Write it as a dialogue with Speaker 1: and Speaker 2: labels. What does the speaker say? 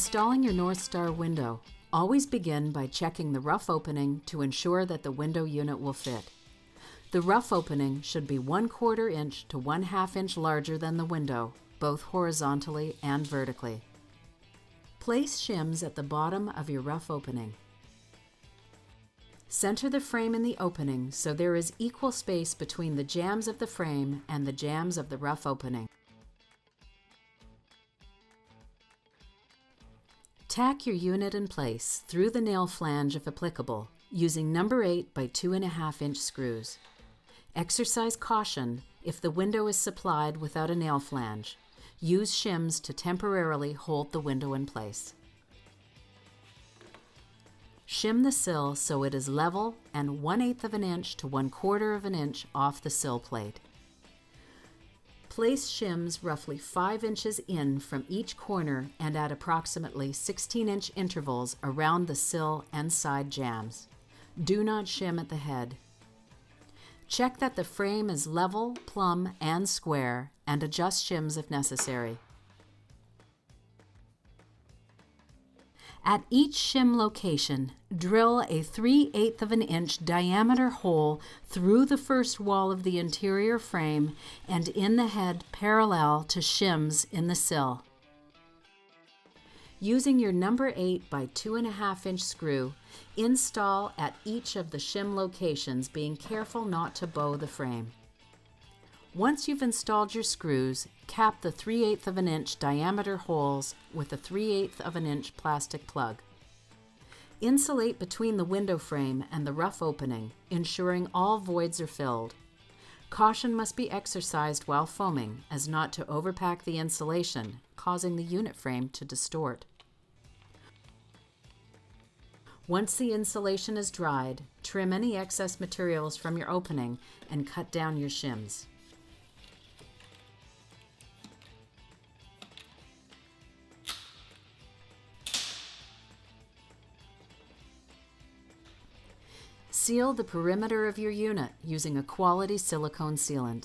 Speaker 1: installing your NorthStar window, always begin by checking the rough opening to ensure that the window unit will fit. The rough opening should be 1/4 inch to 1/2 inch larger than the window, both horizontally and vertically. Place shims at the bottom of your rough opening. Center the frame in the opening so there is equal space between the jambs of the frame and the jambs of the rough opening. Tack your unit in place through the nail flange if applicable, using number 8 by 2.5 inch screws. Exercise caution if the window is supplied without a nail flange. Use shims to temporarily hold the window in place. Shim the sill so it is level and 1/8 inch to 1/4 inch off the sill plate. Place shims roughly 5 inches in from each corner and at approximately 16-inch intervals around the sill and side jambs. Do not shim at the head. Check that the frame is level, plumb, and square, and adjust shims if necessary. At each shim location, drill a 3/8 inch diameter hole through the first wall of the interior frame and in the head parallel to shims in the sill. Using your number 8 by 2.5 inch screw, install at each of the shim locations, being careful not to bow the frame. Once you've installed your screws, cap the 3/8 inch diameter holes with a 3/8 inch plastic plug. Insulate between the window frame and the rough opening, ensuring all voids are filled. Caution must be exercised while foaming as not to overpack the insulation, causing the unit frame to distort. Once the insulation is dried, trim any excess materials from your opening and cut down your shims. Seal the perimeter of your unit using a quality silicone sealant.